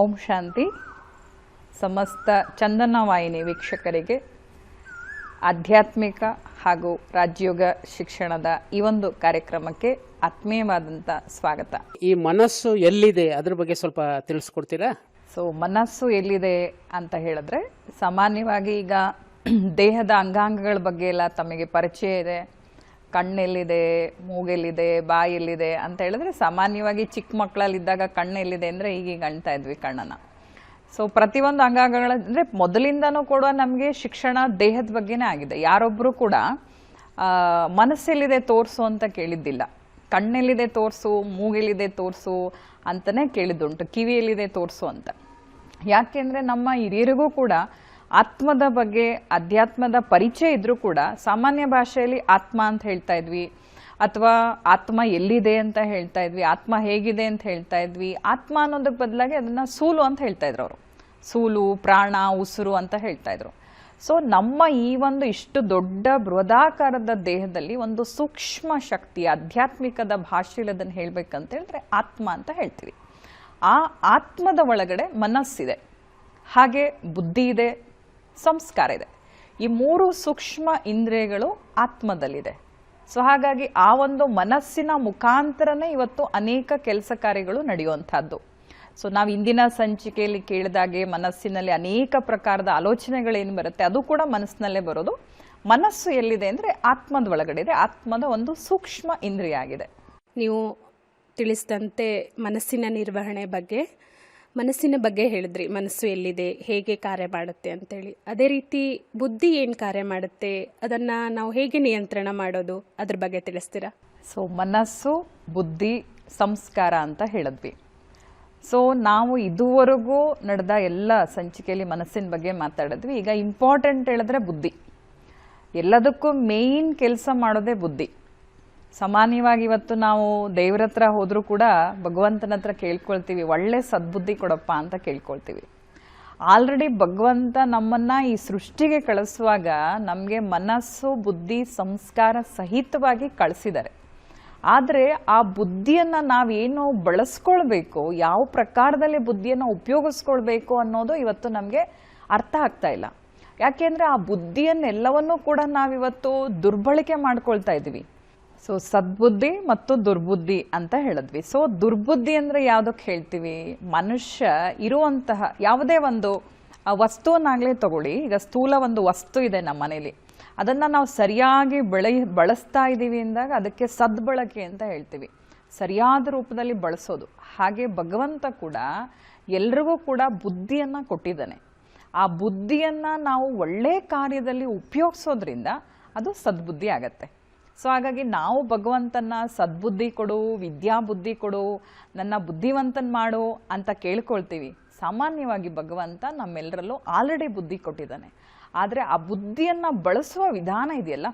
ಓಂ ಶಾಂತಿ. ಸಮಸ್ತ ಚಂದನ ವಾಹಿನಿ ವೀಕ್ಷಕರಿಗೆ ಆಧ್ಯಾತ್ಮಿಕ ಹಾಗೂ ರಾಜಯೋಗ ಶಿಕ್ಷಣದ ಈ ಒಂದು ಕಾರ್ಯಕ್ರಮಕ್ಕೆ ಆತ್ಮೀಯವಾದಂಥ ಸ್ವಾಗತ. ಈ ಮನಸ್ಸು ಎಲ್ಲಿದೆ ಅದ್ರ ಬಗ್ಗೆ ಸ್ವಲ್ಪ ತಿಳಿಸ್ಕೊಡ್ತೀರಾ? ಮನಸ್ಸು ಎಲ್ಲಿದೆ ಅಂತ ಹೇಳಿದ್ರೆ, ಸಾಮಾನ್ಯವಾಗಿ ಈಗ ದೇಹದ ಅಂಗಾಂಗಗಳ ಬಗ್ಗೆ ಎಲ್ಲ ತಮಗೆ ಪರಿಚಯ ಇದೆ. ಕಣ್ಣೆಲ್ಲಿದೆ, ಮೂಗೆಲ್ಲಿದೆ, ಬಾಯೆಲ್ಲಿದೆ ಅಂತ ಹೇಳಿದ್ರೆ, ಸಾಮಾನ್ಯವಾಗಿ ಚಿಕ್ಕ ಮಕ್ಕಳಲ್ಲಿದ್ದಾಗ ಕಣ್ಣೆಲ್ಲಿದೆ ಅಂದರೆ ಈಗೀಗ ಅಣ್ತಾ ಇದ್ವಿ ಕಣ್ಣನ್ನು. ಪ್ರತಿಯೊಂದು ಅಂಗಾಂಗಗಳ ಅಂದರೆ ಮೊದಲಿಂದನೂ ಕೂಡ ನಮಗೆ ಶಿಕ್ಷಣ ದೇಹದ ಬಗ್ಗೆನೇ ಆಗಿದೆ. ಯಾರೊಬ್ಬರು ಕೂಡ ಮನಸ್ಸೆಲ್ಲಿದೆ ತೋರಿಸು ಅಂತ ಕೇಳಿದ್ದಿಲ್ಲ. ಕಣ್ಣೆಲ್ಲಿದೆ ತೋರಿಸು, ಮೂಗೆಲ್ಲಿದೆ ತೋರಿಸು ಅಂತಲೇ ಕೇಳಿದ್ದುಂಟು, ಕಿವಿಯಲ್ಲಿದೆ ತೋರಿಸು ಅಂತ. ಯಾಕೆಂದರೆ ನಮ್ಮ ಹಿರಿಯರಿಗೂ ಕೂಡ ಆತ್ಮದ ಬಗ್ಗೆ, ಅಧ್ಯಾತ್ಮದ ಪರಿಚಯ ಇದ್ರೂ ಕೂಡ ಸಾಮಾನ್ಯ ಭಾಷೆಯಲ್ಲಿ ಆತ್ಮ ಅಂತ ಹೇಳ್ತಾ ಇದ್ವಿ, ಅಥವಾ ಆತ್ಮ ಎಲ್ಲಿದೆ ಅಂತ ಹೇಳ್ತಾ ಇದ್ವಿ, ಆತ್ಮ ಹೇಗಿದೆ ಅಂತ ಹೇಳ್ತಾ ಇದ್ವಿ. ಆತ್ಮ ಅನ್ನೋದಕ್ಕೆ ಬದಲಾಗಿ ಅದನ್ನು ಸೂಲು ಅಂತ ಹೇಳ್ತಾ ಇದ್ರು ಅವರು. ಸೂಲು, ಪ್ರಾಣ, ಉಸಿರು ಅಂತ ಹೇಳ್ತಾ ಇದ್ರು. ನಮ್ಮ ಈ ಒಂದು ಇಷ್ಟು ದೊಡ್ಡ ಬೃಹದಾಕಾರದ ದೇಹದಲ್ಲಿ ಒಂದು ಸೂಕ್ಷ್ಮ ಶಕ್ತಿ, ಆಧ್ಯಾತ್ಮಿಕದ ಭಾಷೆಯಲ್ಲಿ ಅದನ್ನು ಹೇಳ್ಬೇಕಂತ ಹೇಳಿದ್ರೆ ಆತ್ಮ ಅಂತ ಹೇಳ್ತೀವಿ. ಆ ಆತ್ಮದ ಒಳಗಡೆ ಮನಸ್ಸಿದೆ, ಹಾಗೆ ಬುದ್ಧಿ ಇದೆ, ಸಂಸ್ಕಾರ ಇದೆ. ಈ ಮೂರು ಸೂಕ್ಷ್ಮ ಇಂದ್ರಿಯಗಳು ಆತ್ಮದಲ್ಲಿದೆ. ಹಾಗಾಗಿ ಆ ಒಂದು ಮನಸ್ಸಿನ ಮುಖಾಂತರನೇ ಇವತ್ತು ಅನೇಕ ಕೆಲಸ ಕಾರ್ಯಗಳು ನಡೆಯುವಂಥದ್ದು. ನಾವು ಇಂದಿನ ಸಂಚಿಕೆಯಲ್ಲಿ ಕೇಳಿದಾಗೆ ಮನಸ್ಸಿನಲ್ಲಿ ಅನೇಕ ಪ್ರಕಾರದ ಆಲೋಚನೆಗಳೇನು ಬರುತ್ತೆ ಅದು ಕೂಡ ಮನಸ್ಸಿನಲ್ಲೇ ಬರೋದು. ಮನಸ್ಸು ಎಲ್ಲಿದೆ ಅಂದರೆ ಆತ್ಮದ ಒಳಗಡೆ ಇದೆ, ಆತ್ಮದ ಒಂದು ಸೂಕ್ಷ್ಮ ಇಂದ್ರಿಯ ಆಗಿದೆ. ನೀವು ತಿಳಿಸಿದಂತೆ ಮನಸ್ಸಿನ ನಿರ್ವಹಣೆ ಬಗ್ಗೆ, ಮನಸ್ಸಿನ ಬಗ್ಗೆ ಹೇಳಿದ್ರಿ, ಮನಸ್ಸು ಎಲ್ಲಿದೆ, ಹೇಗೆ ಕಾರ್ಯ ಮಾಡುತ್ತೆ ಅಂತೇಳಿ. ಅದೇ ರೀತಿ ಬುದ್ಧಿ ಏನು ಕಾರ್ಯ ಮಾಡುತ್ತೆ, ಅದನ್ನು ನಾವು ಹೇಗೆ ನಿಯಂತ್ರಣ ಮಾಡೋದು, ಅದ್ರ ಬಗ್ಗೆ ತಿಳಿಸ್ತೀರಾ? ಮನಸ್ಸು, ಬುದ್ಧಿ, ಸಂಸ್ಕಾರ ಅಂತ ಹೇಳಿದ್ವಿ. ನಾವು ಇದುವರೆಗೂ ನಡೆದ ಎಲ್ಲ ಸಂಚಿಕೆಯಲ್ಲಿ ಮನಸ್ಸಿನ ಬಗ್ಗೆ ಮಾತಾಡಿದ್ವಿ. ಈಗ ಇಂಪಾರ್ಟೆಂಟ್ ಹೇಳಿದ್ರೆ ಬುದ್ಧಿ. ಎಲ್ಲದಕ್ಕೂ ಮೇಯ್ನ್ ಕೆಲಸ ಮಾಡೋದೇ ಬುದ್ಧಿ. ಸಾಮಾನ್ಯವಾಗಿ ಇವತ್ತು ನಾವು ದೇವ್ರ ಹತ್ರ ಹೋದರೂ ಕೂಡ ಭಗವಂತನ ಹತ್ರ ಕೇಳ್ಕೊಳ್ತೀವಿ, ಒಳ್ಳೆ ಸದ್ಬುದ್ಧಿ ಕೊಡಪ್ಪ ಅಂತ ಕೇಳ್ಕೊಳ್ತೀವಿ. ಆಲ್ರೆಡಿ ಭಗವಂತ ನಮ್ಮನ್ನು ಈ ಸೃಷ್ಟಿಗೆ ಕಳಿಸುವಾಗ ನಮಗೆ ಮನಸ್ಸು, ಬುದ್ಧಿ, ಸಂಸ್ಕಾರ ಸಹಿತವಾಗಿ ಕಳಿಸಿದ್ದಾರೆ. ಆದರೆ ಆ ಬುದ್ಧಿಯನ್ನು ನಾವೇನು ಬಳಸ್ಕೊಳ್ಬೇಕು, ಯಾವ ಪ್ರಕಾರದಲ್ಲಿ ಬುದ್ಧಿಯನ್ನು ಉಪಯೋಗಿಸ್ಕೊಳ್ಬೇಕು ಅನ್ನೋದು ಇವತ್ತು ನಮಗೆ ಅರ್ಥ ಆಗ್ತಾ ಇಲ್ಲ. ಯಾಕೆಂದರೆ ಆ ಬುದ್ಧಿಯನ್ನೆಲ್ಲವನ್ನೂ ಕೂಡ ನಾವಿವತ್ತು ದುರ್ಬಳಕೆ ಮಾಡ್ಕೊಳ್ತಾ ಇದ್ದೀವಿ. ಸದ್ಬುದ್ಧಿ ಮತ್ತು ದುರ್ಬುದ್ಧಿ ಅಂತ ಹೇಳಿದ್ವಿ. ದುರ್ಬುದ್ಧಿ ಅಂದರೆ ಯಾವುದಕ್ಕೆ ಹೇಳ್ತೀವಿ? ಮನುಷ್ಯ ಇರುವಂತಹ ಯಾವುದೇ ಒಂದು ವಸ್ತುವನ್ನಾಗಲೇ ತಗೊಳ್ಳಿ. ಈಗ ಸ್ಥೂಲ ಒಂದು ವಸ್ತು ಇದೆ ನಮ್ಮ ಮನೇಲಿ, ಅದನ್ನು ನಾವು ಸರಿಯಾಗಿ ಬಳಸ್ತಾ ಇದ್ದೀವಿ ಅಂದಾಗ ಅದಕ್ಕೆ ಸದ್ಬಳಕೆ ಅಂತ ಹೇಳ್ತೀವಿ, ಸರಿಯಾದ ರೂಪದಲ್ಲಿ ಬಳಸೋದು. ಹಾಗೆ ಭಗವಂತ ಕೂಡ ಎಲ್ರಿಗೂ ಕೂಡ ಬುದ್ಧಿಯನ್ನು ಕೊಟ್ಟಿದ್ದಾನೆ. ಆ ಬುದ್ಧಿಯನ್ನು ನಾವು ಒಳ್ಳೆ ಕಾರ್ಯದಲ್ಲಿ ಉಪಯೋಗಿಸೋದ್ರಿಂದ ಅದು ಸದ್ಬುದ್ಧಿ ಆಗತ್ತೆ. ಹಾಗಾಗಿ ನಾವು ಭಗವಂತನ ಸದ್ಬುದ್ಧಿ ಕೊಡು, ವಿದ್ಯಾ ಬುದ್ಧಿ ಕೊಡು, ನನ್ನ ಬುದ್ಧಿವಂತನ ಮಾಡು ಅಂತ ಕೇಳ್ಕೊಳ್ತೀವಿ. ಸಾಮಾನ್ಯವಾಗಿ ಭಗವಂತ ನಮ್ಮೆಲ್ಲರಲ್ಲೂ ಆಲ್ರೆಡಿ ಬುದ್ಧಿ ಕೊಟ್ಟಿದ್ದಾನೆ. ಆದರೆ ಆ ಬುದ್ಧಿಯನ್ನು ಬಳಸುವ ವಿಧಾನ ಇದೆಯಲ್ಲ,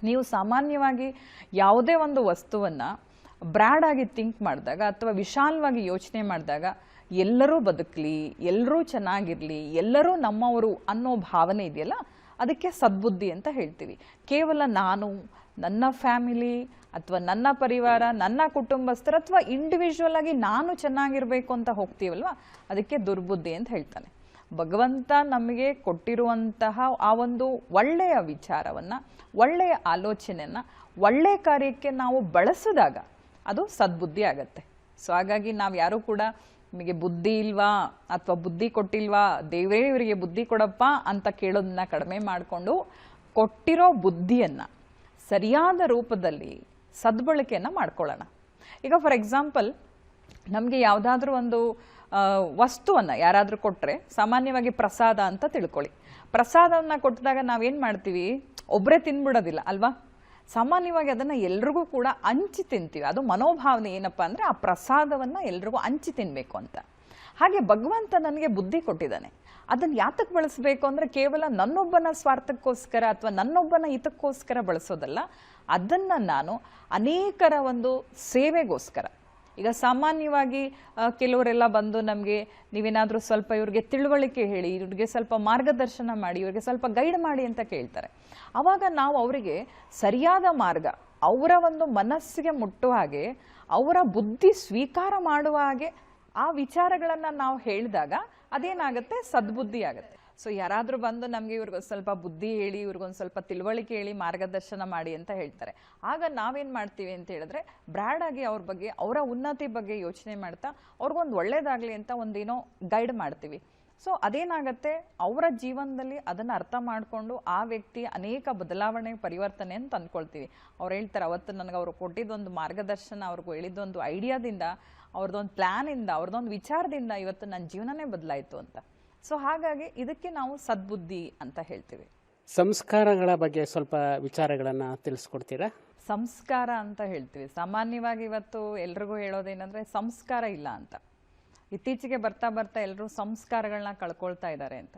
ನೀವು ಸಾಮಾನ್ಯವಾಗಿ ಯಾವುದೇ ಒಂದು ವಸ್ತುವನ್ನು ಬ್ರಾಡಾಗಿ ಥಿಂಕ್ ಮಾಡಿದಾಗ ಅಥವಾ ವಿಶಾಲವಾಗಿ ಯೋಚನೆ ಮಾಡಿದಾಗ ಎಲ್ಲರೂ ಬದುಕಲಿ, ಎಲ್ಲರೂ ಚೆನ್ನಾಗಿರಲಿ, ಎಲ್ಲರೂ ನಮ್ಮವರು ಅನ್ನೋ ಭಾವನೆ ಇದೆಯಲ್ಲ, ಅದಕ್ಕೆ ಸದ್ಬುದ್ಧಿ ಅಂತ ಹೇಳ್ತೀವಿ. ಕೇವಲ ನಾನು, ನನ್ನ ಫ್ಯಾಮಿಲಿ ಅಥವಾ ನನ್ನ ಪರಿವಾರ, ನನ್ನ ಕುಟುಂಬಸ್ಥರು ಅಥವಾ ಇಂಡಿವಿಜುವಲ್ ಆಗಿ ನಾನು ಚೆನ್ನಾಗಿರಬೇಕು ಅಂತ ಹೋಗ್ತೀವಲ್ವ, ಅದಕ್ಕೆ ದುರ್ಬುದ್ಧಿ ಅಂತ ಹೇಳ್ತಾನೆ. ಭಗವಂತ ನಮಗೆ ಕೊಟ್ಟಿರುವಂತಹ ಆ ಒಂದು ಒಳ್ಳೆಯ ವಿಚಾರವನ್ನು, ಒಳ್ಳೆಯ ಆಲೋಚನೆಯನ್ನು ಒಳ್ಳೆಯ ಕಾರ್ಯಕ್ಕೆ ನಾವು ಬಳಸಿದಾಗ ಅದು ಸದ್ಬುದ್ಧಿ ಆಗತ್ತೆ. ಹಾಗಾಗಿ ನಾವು ಯಾರೂ ಕೂಡ ನಿಮಗೆ ಬುದ್ಧಿ ಇಲ್ವಾ ಅಥವಾ ಬುದ್ಧಿ ಕೊಟ್ಟಿಲ್ವಾ, ದೇವರೇ ಇವರಿಗೆ ಬುದ್ಧಿ ಕೊಡಪ್ಪ ಅಂತ ಕೇಳೋದನ್ನ ಕಡಿಮೆ ಮಾಡಿಕೊಂಡು ಕೊಟ್ಟಿರೋ ಬುದ್ಧಿಯನ್ನು ಸರಿಯಾದ ರೂಪದಲ್ಲಿ ಸದ್ಬಳಕೆಯನ್ನು ಮಾಡ್ಕೊಳ್ಳೋಣ. ಈಗ ಫಾರ್ ಎಕ್ಸಾಂಪಲ್ ನಮಗೆ ಯಾವುದಾದ್ರೂ ಒಂದು ವಸ್ತುವನ್ನು ಯಾರಾದರೂ ಕೊಟ್ಟರೆ, ಸಾಮಾನ್ಯವಾಗಿ ಪ್ರಸಾದ ಅಂತ ತಿಳ್ಕೊಳ್ಳಿ. ಪ್ರಸಾದವನ್ನು ಕೊಟ್ಟಿದಾಗ ನಾವೇನು ಮಾಡ್ತೀವಿ, ಒಬ್ಬರೇ ತಿನ್ಬಿಡೋದಿಲ್ಲ ಅಲ್ವಾ, ಸಾಮಾನ್ಯವಾಗಿ ಅದನ್ನು ಎಲ್ರಿಗೂ ಕೂಡ ಹಂಚಿ ತಿಂತೀವಿ. ಅದು ಮನೋಭಾವನೆ ಏನಪ್ಪ ಅಂದರೆ ಆ ಪ್ರಸಾದವನ್ನು ಎಲ್ರಿಗೂ ಹಂಚಿ ತಿನ್ನಬೇಕು ಅಂತ. ಹಾಗೆ ಭಗವಂತ ನನಗೆ ಬುದ್ಧಿ ಕೊಟ್ಟಿದ್ದಾನೆ, ಅದನ್ನು ಯಾತಕ್ಕೆ ಬಳಸಬೇಕು ಅಂದರೆ ಕೇವಲ ನನ್ನೊಬ್ಬನ ಸ್ವಾರ್ಥಕ್ಕೋಸ್ಕರ ಅಥವಾ ನನ್ನೊಬ್ಬನ ಹಿತಕ್ಕೋಸ್ಕರ ಬಳಸೋದಲ್ಲ, ಅದನ್ನು ನಾನು ಅನೇಕರ ಒಂದು ಸೇವೆಗೋಸ್ಕರ. ಈಗ ಸಾಮಾನ್ಯವಾಗಿ ಕೆಲವರೆಲ್ಲ ಬಂದು ನಮಗೆ ನೀವೇನಾದರೂ ಸ್ವಲ್ಪ ಇವ್ರಿಗೆ ತಿಳುವಳಿಕೆ ಹೇಳಿ, ಇವ್ರಿಗೆ ಸ್ವಲ್ಪ ಮಾರ್ಗದರ್ಶನ ಮಾಡಿ, ಇವ್ರಿಗೆ ಸ್ವಲ್ಪ ಗೈಡ್ ಮಾಡಿ ಅಂತ ಕೇಳ್ತಾರೆ. ಆವಾಗ ನಾವು ಅವರಿಗೆ ಸರಿಯಾದ ಮಾರ್ಗ, ಅವರ ಒಂದು ಮನಸ್ಸಿಗೆ ಮುಟ್ಟುವ ಹಾಗೆ, ಅವರ ಬುದ್ಧಿ ಸ್ವೀಕಾರ ಮಾಡುವ ಹಾಗೆ ಆ ವಿಚಾರಗಳನ್ನು ನಾವು ಹೇಳಿದಾಗ ಅದೇನಾಗುತ್ತೆ, ಸದ್ಬುದ್ಧಿ ಆಗುತ್ತೆ. ಸೊ ಯಾರಾದರೂ ಬಂದು ನಮಗೆ ಇವ್ರಿಗೊಂದು ಸ್ವಲ್ಪ ಬುದ್ಧಿ ಹೇಳಿ, ಇವ್ರಿಗೊಂದು ಸ್ವಲ್ಪ ತಿಳುವಳಿಕೆ ಹೇಳಿ, ಮಾರ್ಗದರ್ಶನ ಮಾಡಿ ಅಂತ ಹೇಳ್ತಾರೆ. ಆಗ ನಾವೇನು ಮಾಡ್ತೀವಿ ಅಂತ ಹೇಳಿದ್ರೆ, ಬ್ರಾಡಾಗಿ ಅವ್ರ ಬಗ್ಗೆ, ಅವರ ಉನ್ನತಿ ಬಗ್ಗೆ ಯೋಚನೆ ಮಾಡ್ತಾ ಅವ್ರಿಗೊಂದು ಒಳ್ಳೇದಾಗಲಿ ಅಂತ ಒಂದೇನೋ ಗೈಡ್ ಮಾಡ್ತೀವಿ. ಸೊ ಅದೇನಾಗುತ್ತೆ, ಅವರ ಜೀವನದಲ್ಲಿ ಅದನ್ನು ಅರ್ಥ ಮಾಡಿಕೊಂಡು ಆ ವ್ಯಕ್ತಿ ಅನೇಕ ಬದಲಾವಣೆ, ಪರಿವರ್ತನೆಯನ್ನು ತಂದ್ಕೊಳ್ತೀವಿ. ಅವ್ರು ಹೇಳ್ತಾರೆ, ಅವತ್ತು ನನಗೆ ಅವರು ಕೊಟ್ಟಿದ್ದೊಂದು ಮಾರ್ಗದರ್ಶನ, ಅವ್ರಿಗೂ ಹೇಳಿದ್ದೊಂದು ಐಡಿಯಾದಿಂದ, ಅವ್ರದ್ದೊಂದು ಪ್ಲ್ಯಾನಿಂದ, ಅವ್ರದ್ದೊಂದು ವಿಚಾರದಿಂದ ಇವತ್ತು ನನ್ನ ಜೀವನನೇ ಬದಲಾಯಿತು ಅಂತ. ಸೊ ಹಾಗಾಗಿ ಇದಕ್ಕೆ ನಾವು ಸದ್ಬುದ್ಧಿ ಅಂತ ಹೇಳ್ತೀವಿ. ಸಂಸ್ಕಾರಗಳ ಬಗ್ಗೆ ಸ್ವಲ್ಪ ವಿಚಾರಗಳನ್ನು ತಿಳಿಸ್ಕೊಡ್ತೀರಾ? ಸಂಸ್ಕಾರ ಅಂತ ಹೇಳ್ತೀವಿ. ಸಾಮಾನ್ಯವಾಗಿ ಇವತ್ತು ಎಲ್ರಿಗೂ ಹೇಳೋದೇನೆಂದರೆ ಸಂಸ್ಕಾರ ಇಲ್ಲ ಅಂತ. ಇತ್ತೀಚೆಗೆ ಬರ್ತಾ ಬರ್ತಾ ಎಲ್ಲರೂ ಸಂಸ್ಕಾರಗಳನ್ನ ಕಳ್ಕೊಳ್ತಾ ಇದ್ದಾರೆ ಅಂತ.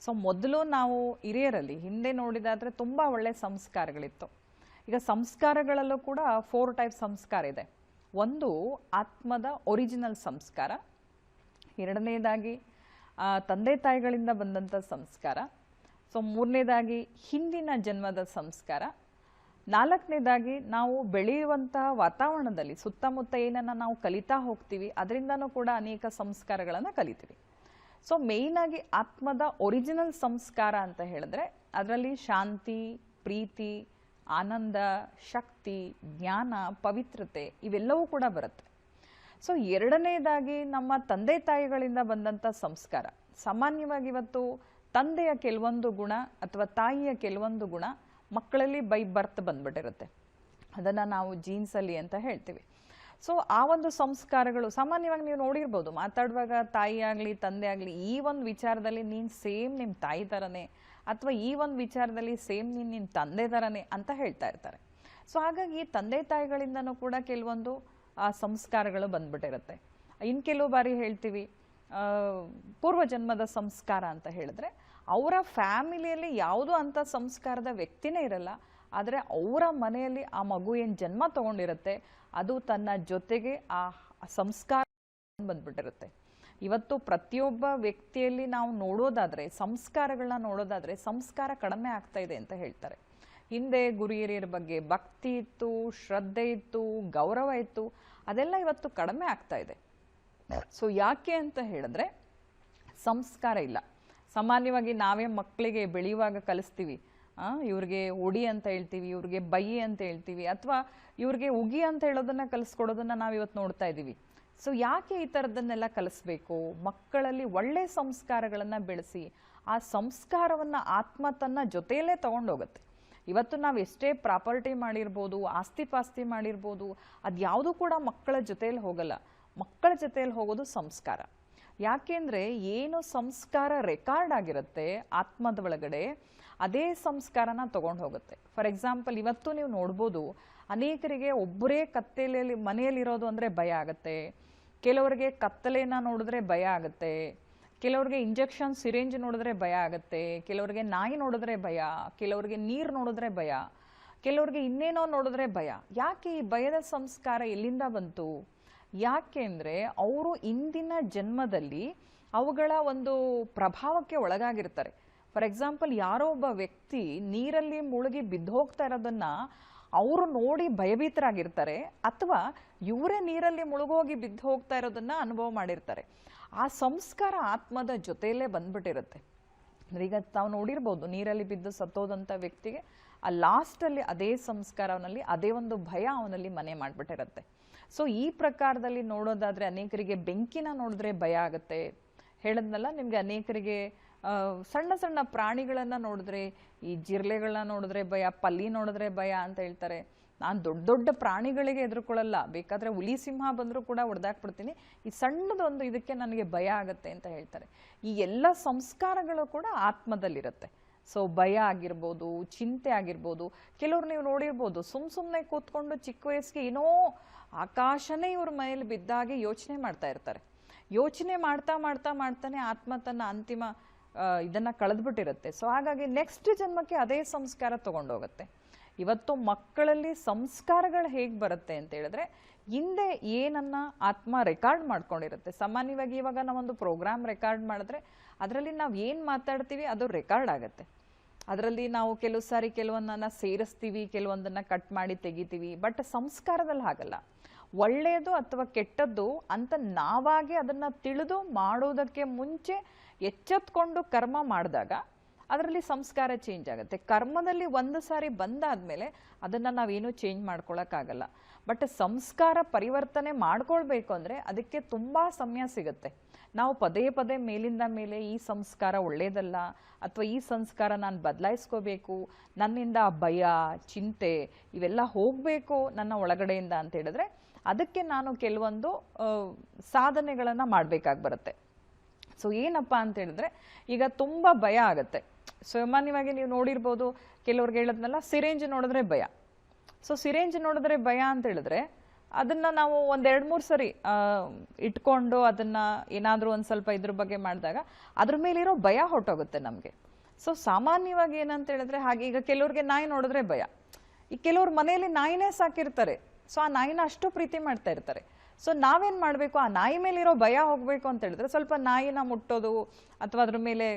ಸೊ ಮೊದಲು ನಾವು ಹಿರಿಯರಲ್ಲಿ ಹಿಂದೆ ನೋಡಿದಾದರೆ ತುಂಬ ಒಳ್ಳೆ ಸಂಸ್ಕಾರಗಳಿತ್ತು. ಈಗ ಸಂಸ್ಕಾರಗಳಲ್ಲೂ ಕೂಡ 4 ಟೈಪ್ ಸಂಸ್ಕಾರ ಇದೆ. ಒಂದು ಆತ್ಮದ ಒರಿಜಿನಲ್ ಸಂಸ್ಕಾರ, ಎರಡನೇದಾಗಿ ತಂದೆ ತಾಯಿಗಳಿಂದ ಬಂದಂಥ ಸಂಸ್ಕಾರ, ಸೊ ಮೂರನೇದಾಗಿ ಹಿಂದಿನ ಜನ್ಮದ ಸಂಸ್ಕಾರ, ನಾಲ್ಕನೇದಾಗಿ ನಾವು ಬೆಳೆಯುವಂತಹ ವಾತಾವರಣದಲ್ಲಿ ಸುತ್ತಮುತ್ತ ಏನನ್ನು ನಾವು ಕಲಿತಾ ಹೋಗ್ತೀವಿ ಅದರಿಂದನೂ ಕೂಡ ಅನೇಕ ಸಂಸ್ಕಾರಗಳನ್ನು ಕಲಿತೀವಿ. ಸೊ ಮೇಯ್ನಾಗಿ ಆತ್ಮದ ಒರಿಜಿನಲ್ ಸಂಸ್ಕಾರ ಅಂತ ಹೇಳಿದ್ರೆ ಅದರಲ್ಲಿ ಶಾಂತಿ, ಪ್ರೀತಿ, ಆನಂದ, ಶಕ್ತಿ, ಜ್ಞಾನ, ಪವಿತ್ರತೆ ಇವೆಲ್ಲವೂ ಕೂಡ ಬರುತ್ತೆ. ಸೊ ಎರಡನೇದಾಗಿ ನಮ್ಮ ತಂದೆ ತಾಯಿಗಳಿಂದ ಬಂದಂಥ ಸಂಸ್ಕಾರ. ಸಾಮಾನ್ಯವಾಗಿ ಇವತ್ತು ತಂದೆಯ ಕೆಲವೊಂದು ಗುಣ ಅಥವಾ ತಾಯಿಯ ಕೆಲವೊಂದು ಗುಣ ಮಕ್ಕಳಲ್ಲಿ ಬೈ ಬರ್ತ್ ಬಂದ್ಬಿಟ್ಟಿರುತ್ತೆ, ಅದನ್ನು ನಾವು ಜೀನ್ಸಲ್ಲಿ ಅಂತ ಹೇಳ್ತೀವಿ. ಸೊ ಆ ಒಂದು ಸಂಸ್ಕಾರಗಳು ಸಾಮಾನ್ಯವಾಗಿ ನೀವು ನೋಡಿರ್ಬೋದು, ಮಾತಾಡುವಾಗ ತಾಯಿ ಆಗಲಿ ತಂದೆ ಆಗಲಿ ಈ ಒಂದು ವಿಚಾರದಲ್ಲಿ ನೀನು ಸೇಮ್ ನಿಮ್ಮ ತಾಯಿ ಥರನೇ ಅಥವಾ ಈ ಒಂದು ವಿಚಾರದಲ್ಲಿ ಸೇಮ್ ನೀನು ನಿನ್ನ ತಂದೆ ಥರನೇ ಅಂತ ಹೇಳ್ತಾ ಇರ್ತಾರೆ. ಸೊ ಹಾಗಾಗಿ ತಂದೆ ತಾಯಿಗಳಿಂದನೂ ಕೂಡ ಕೆಲವೊಂದು ಸಂಸ್ಕಾರಗಳು ಬಂದ್ಬಿಟ್ಟಿರುತ್ತೆ. ಇನ್ನು ಕೆಲವು ಬಾರಿ ಹೇಳ್ತೀವಿ ಪೂರ್ವಜನ್ಮದ ಸಂಸ್ಕಾರ ಅಂತ ಹೇಳಿದ್ರೆ ಅವರ ಫ್ಯಾಮಿಲಿಯಲ್ಲಿ ಯಾವುದೂ ಅಂಥ ಸಂಸ್ಕಾರದ ವ್ಯಕ್ತಿನೇ ಇರಲ್ಲ, ಆದರೆ ಅವರ ಮನೆಯಲ್ಲಿ ಆ ಮಗು ಏನು ಜನ್ಮ ತಗೊಂಡಿರುತ್ತೆ ಅದು ತನ್ನ ಜೊತೆಗೆ ಆ ಸಂಸ್ಕಾರ ಬಂದ್ಬಿಟ್ಟಿರುತ್ತೆ. ಇವತ್ತು ಪ್ರತಿಯೊಬ್ಬ ವ್ಯಕ್ತಿಯಲ್ಲಿ ನಾವು ನೋಡೋದಾದರೆ ಸಂಸ್ಕಾರಗಳನ್ನ ನೋಡೋದಾದರೆ ಸಂಸ್ಕಾರ ಕಡಿಮೆ ಆಗ್ತಾ ಇದೆ ಅಂತ ಹೇಳ್ತಾರೆ. ಹಿಂದೆ ಗುರು ಹಿರಿಯರ ಬಗ್ಗೆ ಭಕ್ತಿ ಇತ್ತು, ಶ್ರದ್ಧೆ ಇತ್ತು, ಗೌರವ ಇತ್ತು, ಅದೆಲ್ಲ ಇವತ್ತು ಕಡಿಮೆ ಆಗ್ತಾ ಇದೆ. ಸೊ ಯಾಕೆ ಅಂತ ಹೇಳಿದ್ರೆ ಸಂಸ್ಕಾರ ಇಲ್ಲ. ಸಾಮಾನ್ಯವಾಗಿ ನಾವೇ ಮಕ್ಕಳಿಗೆ ಬೆಳೆಯುವಾಗ ಕಲಿಸ್ತೀವಿ, ಇವ್ರಿಗೆ ಒಡಿ ಅಂತ ಹೇಳ್ತೀವಿ, ಇವ್ರಿಗೆ ಬೈ ಅಂತ ಹೇಳ್ತೀವಿ, ಅಥವಾ ಇವ್ರಿಗೆ ಉಗಿ ಅಂತ ಹೇಳೋದನ್ನ ಕಲಿಸ್ಕೊಡೋದನ್ನ ನಾವು ಇವತ್ತು ನೋಡ್ತಾ ಇದ್ದೀವಿ. ಸೊ ಯಾಕೆ ಈ ಥರದನ್ನೆಲ್ಲ ಕಲಿಸ್ಬೇಕು? ಮಕ್ಕಳಲ್ಲಿ ಒಳ್ಳೆ ಸಂಸ್ಕಾರಗಳನ್ನು ಬೆಳೆಸಿ ಆ ಸಂಸ್ಕಾರವನ್ನು ಆತ್ಮ ತನ್ನ ಜೊತೆಯಲ್ಲೇ ತಗೊಂಡೋಗುತ್ತೆ. ಇವತ್ತು ನಾವು ಎಷ್ಟೇ ಪ್ರಾಪರ್ಟಿ ಮಾಡಿರ್ಬೋದು, ಆಸ್ತಿ ಪಾಸ್ತಿ ಮಾಡಿರ್ಬೋದು, ಅದು ಯಾವುದೂ ಕೂಡ ಮಕ್ಕಳ ಜೊತೆಯಲ್ಲಿ ಹೋಗಲ್ಲ. ಮಕ್ಕಳ ಜೊತೆಯಲ್ಲಿ ಹೋಗೋದು ಸಂಸ್ಕಾರ. ಯಾಕೆಂದರೆ ಏನು ಸಂಸ್ಕಾರ ರೆಕಾರ್ಡ್ ಆಗಿರುತ್ತೆ ಆತ್ಮದ ಒಳಗಡೆ ಅದೇ ಸಂಸ್ಕಾರನ ತೊಗೊಂಡು ಹೋಗುತ್ತೆ. ಫಾರ್ ಎಕ್ಸಾಂಪಲ್ ಇವತ್ತು ನೀವು ನೋಡ್ಬೋದು, ಅನೇಕರಿಗೆ ಒಬ್ಬರೇ ಕತ್ತಲೆಯಲ್ಲಿ ಮನೆಯಲ್ಲಿರೋದು ಅಂದರೆ ಭಯ ಆಗುತ್ತೆ, ಕೆಲವರಿಗೆ ಕತ್ತಲೆನ ನೋಡಿದ್ರೆ ಭಯ ಆಗುತ್ತೆ, ಕೆಲವ್ರಿಗೆ ಇಂಜೆಕ್ಷನ್ ಸಿರಿಂಜ್ ನೋಡಿದ್ರೆ ಭಯ ಆಗುತ್ತೆ, ಕೆಲವ್ರಿಗೆ ನಾಯಿ ನೋಡಿದ್ರೆ ಭಯ, ಕೆಲವ್ರಿಗೆ ನೀರು ನೋಡಿದ್ರೆ ಭಯ, ಕೆಲವ್ರಿಗೆ ಇನ್ನೇನೋ ನೋಡಿದ್ರೆ ಭಯ. ಯಾಕೆ ಈ ಭಯದ ಸಂಸ್ಕಾರ ಎಲ್ಲಿಂದ ಬಂತು? ಯಾಕೆ ಅಂದರೆ ಅವರು ಇಂದಿನ ಜನ್ಮದಲ್ಲಿ ಅವುಗಳ ಒಂದು ಪ್ರಭಾವಕ್ಕೆ ಒಳಗಾಗಿರ್ತಾರೆ. ಫಾರ್ ಎಕ್ಸಾಂಪಲ್ ಯಾರೋ ಒಬ್ಬ ವ್ಯಕ್ತಿ ನೀರಲ್ಲಿ ಮುಳುಗಿ ಬಿದ್ದು ಹೋಗ್ತಾ ಇರೋದನ್ನು ಅವರು ನೋಡಿ ಭಯಭೀತರಾಗಿರ್ತಾರೆ, ಅಥವಾ ಇವರೇ ನೀರಲ್ಲಿ ಮುಳುಗೋಗಿ ಬಿದ್ದು ಹೋಗ್ತಾ ಇರೋದನ್ನು ಅನುಭವ ಮಾಡಿರ್ತಾರೆ. ಆ ಸಂಸ್ಕಾರ ಆತ್ಮದ ಜೊತೆಯಲ್ಲೇ ಬಂದ್ಬಿಟ್ಟಿರುತ್ತೆ. ಈಗ ತಾವು ನೋಡಿರ್ಬೋದು, ನೀರಲ್ಲಿ ಬಿದ್ದು ಸತ್ತೋದಂಥ ವ್ಯಕ್ತಿಗೆ ಆ ಲಾಸ್ಟಲ್ಲಿ ಅದೇ ಸಂಸ್ಕಾರವನಲ್ಲಿ ಅದೇ ಒಂದು ಭಯ ಅವನಲ್ಲಿ ಮನೆ ಮಾಡಿಬಿಟ್ಟಿರುತ್ತೆ. ಸೊ ಈ ಪ್ರಕಾರದಲ್ಲಿ ನೋಡೋದಾದರೆ ಅನೇಕರಿಗೆ ಬೆಂಕಿನ ನೋಡಿದ್ರೆ ಭಯ ಆಗುತ್ತೆ. ಹೇಳಿದ್ನಲ್ಲ ನಿಮಗೆ, ಅನೇಕರಿಗೆ ಸಣ್ಣ ಸಣ್ಣ ಪ್ರಾಣಿಗಳನ್ನು ನೋಡಿದ್ರೆ, ಈ ಜಿರ್ಲೆಗಳನ್ನ ನೋಡಿದ್ರೆ ಭಯ, ಪಲ್ಲಿ ನೋಡಿದ್ರೆ ಭಯ ಅಂತ ಹೇಳ್ತಾರೆ. ನಾನು ದೊಡ್ಡ ದೊಡ್ಡ ಪ್ರಾಣಿಗಳಿಗೆ ಎದುರುಕೊಳ್ಳಲ್ಲ, ಬೇಕಾದರೆ ಹುಲಿ ಸಿಂಹ ಬಂದರೂ ಕೂಡ ಹೊಡೆದಾಕ್ಬಿಡ್ತೀನಿ, ಈ ಸಣ್ಣದೊಂದು ಇದಕ್ಕೆ ನನಗೆ ಭಯ ಆಗುತ್ತೆ ಅಂತ ಹೇಳ್ತಾರೆ. ಈ ಎಲ್ಲ ಸಂಸ್ಕಾರಗಳು ಕೂಡ ಆತ್ಮದಲ್ಲಿರುತ್ತೆ. ಸೊ ಭಯ ಆಗಿರ್ಬೋದು, ಚಿಂತೆ ಆಗಿರ್ಬೋದು. ಕೆಲವ್ರು ನೀವು ನೋಡಿರ್ಬೋದು, ಸುಮ್ಮನೆ ಕೂತ್ಕೊಂಡು ಚಿಕ್ಕ ವಯಸ್ಸಿಗೆ ಏನೋ ಆಕಾಶನೇ ಇವ್ರ ಮನೇಲಿ ಬಿದ್ದಾಗೆ ಯೋಚನೆ ಮಾಡ್ತಾ ಇರ್ತಾರೆ. ಯೋಚನೆ ಮಾಡ್ತಾ ಮಾಡ್ತಾ ಮಾಡ್ತಾನೆ ಆತ್ಮ ತನ್ನ ಅಂತಿಮ ಇದನ್ನು ಕಳೆದ್ಬಿಟ್ಟಿರುತ್ತೆ. ಸೊ ಹಾಗಾಗಿ ನೆಕ್ಸ್ಟ್ ಜನ್ಮಕ್ಕೆ ಅದೇ ಸಂಸ್ಕಾರ ತೊಗೊಂಡೋಗುತ್ತೆ. ಇವತ್ತು ಮಕ್ಕಳಲ್ಲಿ ಸಂಸ್ಕಾರಗಳು ಹೇಗೆ ಬರುತ್ತೆ ಅಂತ ಹೇಳಿದ್ರೆ, ಹಿಂದೆ ಏನನ್ನ ಆತ್ಮ ರೆಕಾರ್ಡ್ ಮಾಡ್ಕೊಂಡಿರುತ್ತೆ. ಸಾಮಾನ್ಯವಾಗಿ ಇವಾಗ ನಾವೊಂದು ಪ್ರೋಗ್ರಾಮ್ ರೆಕಾರ್ಡ್ ಮಾಡಿದ್ರೆ ಅದರಲ್ಲಿ ನಾವು ಏನು ಮಾತಾಡ್ತೀವಿ ಅದು ರೆಕಾರ್ಡ್ ಆಗುತ್ತೆ. ಅದರಲ್ಲಿ ನಾವು ಕೆಲವು ಸಾರಿ ಕೆಲವೊಂದನ್ನು ಸೇರಿಸ್ತೀವಿ, ಕೆಲವೊಂದನ್ನು ಕಟ್ ಮಾಡಿ ತೆಗಿತೀವಿ. ಬಟ್ ಸಂಸ್ಕಾರದಲ್ಲಿ ಹಾಗಲ್ಲ. ಒಳ್ಳೆಯದು ಅಥವಾ ಕೆಟ್ಟದ್ದು ಅಂತ ನಾವಾಗೆ ಅದನ್ನು ತಿಳಿದು ಮಾಡೋದಕ್ಕೆ ಮುಂಚೆ ಎಚ್ಚೆತ್ಕೊಂಡು ಕರ್ಮ ಮಾಡಿದಾಗ ಅದರಲ್ಲಿ ಸಂಸ್ಕಾರ ಚೇಂಜ್ ಆಗುತ್ತೆ. ಕರ್ಮದಲ್ಲಿ ಒಂದು ಸಾರಿ ಬಂದಾದ್ಮೇಲೆ ಅದನ್ನು ನಾವೇನು ಚೇಂಜ್ ಮಾಡ್ಕೊಳಕ್ಕಾಗಲ್ಲ. ಬಟ್ ಸಂಸ್ಕಾರ ಪರಿವರ್ತನೆ ಮಾಡ್ಕೊಳ್ಬೇಕು ಅಂದರೆ ಅದಕ್ಕೆ ತುಂಬ ಸಮಯ ಸಿಗುತ್ತೆ. ನಾವು ಪದೇ ಪದೇ ಮೇಲಿಂದ ಮೇಲೆ ಈ ಸಂಸ್ಕಾರ ಒಳ್ಳೆಯದಲ್ಲ ಅಥವಾ ಈ ಸಂಸ್ಕಾರ ನಾನು ಬದಲಾಯಿಸ್ಕೋಬೇಕು, ನನ್ನಿಂದ ಭಯ, ಚಿಂತೆ ಇವೆಲ್ಲ ಹೋಗಬೇಕು ನನ್ನ ಒಳಗಡೆಯಿಂದ ಅಂತ ಹೇಳಿದ್ರೆ ಅದಕ್ಕೆ ನಾನು ಕೆಲವೊಂದು ಸಾಧನೆಗಳನ್ನು ಮಾಡಬೇಕಾಗಿ ಬರುತ್ತೆ. ಸೊ ಏನಪ್ಪ ಅಂತ ಹೇಳಿದ್ರೆ, ಈಗ ತುಂಬ ಭಯ ಆಗುತ್ತೆ. ಸಾಮಾನ್ಯವಾಗಿ ನೀವು ನೋಡಿರ್ಬೋದು, ಕೆಲವ್ರಿಗೆ ಹೇಳದ್ನಲ್ಲ, ಸಿರೇಂಜ್ ನೋಡಿದ್ರೆ ಭಯ. ಸೊ ಸಿರೇಂಜ್ ನೋಡಿದ್ರೆ ಭಯ ಅಂತ ಹೇಳಿದ್ರೆ ಅದನ್ನು ನಾವು ಒಂದು 2-3 ಸರಿ ಇಟ್ಕೊಂಡು ಅದನ್ನು ಏನಾದರೂ ಒಂದು ಸ್ವಲ್ಪ ಇದ್ರ ಬಗ್ಗೆ ಮಾಡಿದಾಗ ಅದ್ರ ಮೇಲಿರೋ ಭಯ ಹೊರಟೋಗುತ್ತೆ ನಮಗೆ. ಸೊ ಸಾಮಾನ್ಯವಾಗಿ ಏನಂತ ಹೇಳಿದ್ರೆ, ಹಾಗೆ ಈಗ ಕೆಲವ್ರಿಗೆ ನಾಯಿ ನೋಡಿದ್ರೆ ಭಯ. ಈ ಕೆಲವ್ರ ಮನೆಯಲ್ಲಿ ನಾಯಿನೇ ಸಾಕಿರ್ತಾರೆ. ಸೊ ಆ ನಾಯಿನ ಅಷ್ಟು ಪ್ರೀತಿ ಮಾಡ್ತಾ ಇರ್ತಾರೆ. ಸೊ ನಾವೇನು ಮಾಡಬೇಕು, ಆ ನಾಯಿ ಮೇಲಿರೋ ಭಯ ಹೋಗಬೇಕು ಅಂತ ಹೇಳಿದ್ರೆ ಸ್ವಲ್ಪ ನಾಯಿನ ಮುಟ್ಟೋದು ಅಥವಾ ಅದ್ರ ಮೇಲೆ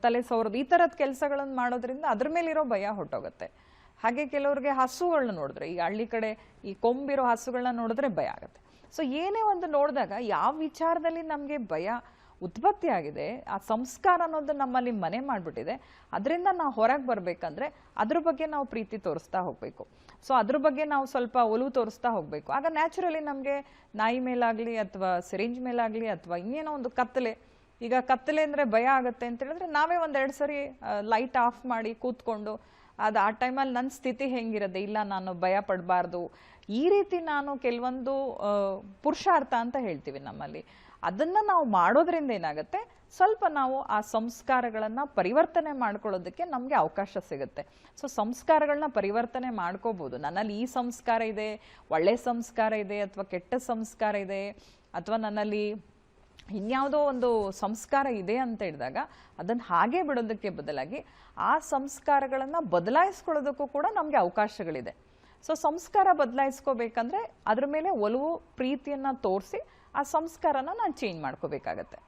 ತಲೆ ಸವರೋದು, ಈ ಥರದ ಕೆಲಸಗಳನ್ನು ಮಾಡೋದ್ರಿಂದ ಅದ್ರ ಮೇಲಿರೋ ಭಯ ಹೊರಟೋಗುತ್ತೆ. ಹಾಗೆ ಕೆಲವ್ರಿಗೆ ಹಸುಗಳನ್ನ ನೋಡಿದ್ರೆ, ಈಗ ಹಳ್ಳಿ ಕಡೆ ಈ ಕೊಂಬಿರೋ ಹಸುಗಳನ್ನ ನೋಡಿದ್ರೆ ಭಯ ಆಗುತ್ತೆ. ಸೊ ಏನೇ ಒಂದು ನೋಡಿದಾಗ ಯಾವ ವಿಚಾರದಲ್ಲಿ ನಮಗೆ ಭಯ ಉತ್ಪತ್ತಿ ಆಗಿದೆ, ಆ ಸಂಸ್ಕಾರ ಅನ್ನೋದು ನಮ್ಮಲ್ಲಿ ಮನೆ ಮಾಡಿಬಿಟ್ಟಿದೆ, ಅದರಿಂದ ನಾವು ಹೊರಗೆ ಬರಬೇಕಂದ್ರೆ ಅದ್ರ ಬಗ್ಗೆ ನಾವು ಪ್ರೀತಿ ತೋರಿಸ್ತಾ ಹೋಗಬೇಕು. ಸೊ ಅದ್ರ ಬಗ್ಗೆ ನಾವು ಸ್ವಲ್ಪ ಒಲವು ತೋರಿಸ್ತಾ ಹೋಗಬೇಕು. ಆಗ ನ್ಯಾಚುರಲಿ ನಮಗೆ ನಾಯಿ ಮೇಲಾಗಲಿ ಅಥವಾ ಸಿರಿಂಜ್ ಮೇಲಾಗಲಿ ಅಥವಾ ಇನ್ನೇನೋ ಒಂದು ಕತ್ತಲೆ, ಈಗ ಕತ್ತಲೆ ಅಂದರೆ ಭಯ ಆಗುತ್ತೆ ಅಂತ ಹೇಳಿದ್ರೆ ನಾವೇ 1-2 ಸರಿ ಲೈಟ್ ಆಫ್ ಮಾಡಿ ಕೂತ್ಕೊಂಡು ಅದು ಆ ಟೈಮಲ್ಲಿ ನನ್ನ ಸ್ಥಿತಿ ಹೆಂಗಿರುತ್ತೆ, ಇಲ್ಲ ನಾನು ಭಯ ಪಡಬಾರ್ದು, ಈ ರೀತಿ ನಾನು ಕೆಲವೊಂದು ಪುರುಷಾರ್ಥ ಅಂತ ಹೇಳ್ತೀವಿ ನಮ್ಮಲ್ಲಿ, ಅದನ್ನು ನಾವು ಮಾಡೋದ್ರಿಂದ ಏನಾಗುತ್ತೆ, ಸ್ವಲ್ಪ ನಾವು ಆ ಸಂಸ್ಕಾರಗಳನ್ನು ಪರಿವರ್ತನೆ ಮಾಡ್ಕೊಳ್ಳೋದಕ್ಕೆ ನಮಗೆ ಅವಕಾಶ ಸಿಗುತ್ತೆ. ಸೊ ಸಂಸ್ಕಾರಗಳನ್ನ ಪರಿವರ್ತನೆ ಮಾಡ್ಕೋಬೋದು. ನನ್ನಲ್ಲಿ ಈ ಸಂಸ್ಕಾರ ಇದೆ, ಒಳ್ಳೆ ಸಂಸ್ಕಾರ ಇದೆ ಅಥವಾ ಕೆಟ್ಟ ಸಂಸ್ಕಾರ ಇದೆ, ಅಥವಾ ನನ್ನಲ್ಲಿ ಇನ್ಯಾವುದೋ ಒಂದು ಸಂಸ್ಕಾರ ಇದೆ ಅಂತ ಹೇಳಿದಾಗ ಅದನ್ನು ಹಾಗೆ ಬಿಡೋದಕ್ಕೆ ಬದಲಾಗಿ ಆ ಸಂಸ್ಕಾರಗಳನ್ನು ಬದಲಾಯಿಸ್ಕೊಳ್ಳೋದಕ್ಕೂ ಕೂಡ ನಮಗೆ ಅವಕಾಶಗಳಿದೆ. ಸೊ ಸಂಸ್ಕಾರ ಬದಲಾಯಿಸ್ಕೋಬೇಕಂದ್ರೆ ಅದ್ರ ಮೇಲೆ ಒಲವು ಪ್ರೀತಿಯನ್ನು ತೋರಿಸಿ ಆ ಸಂಸ್ಕಾರನ ನಾನು ಚೇಂಜ್ ಮಾಡ್ಕೋಬೇಕಾಗತ್ತೆ.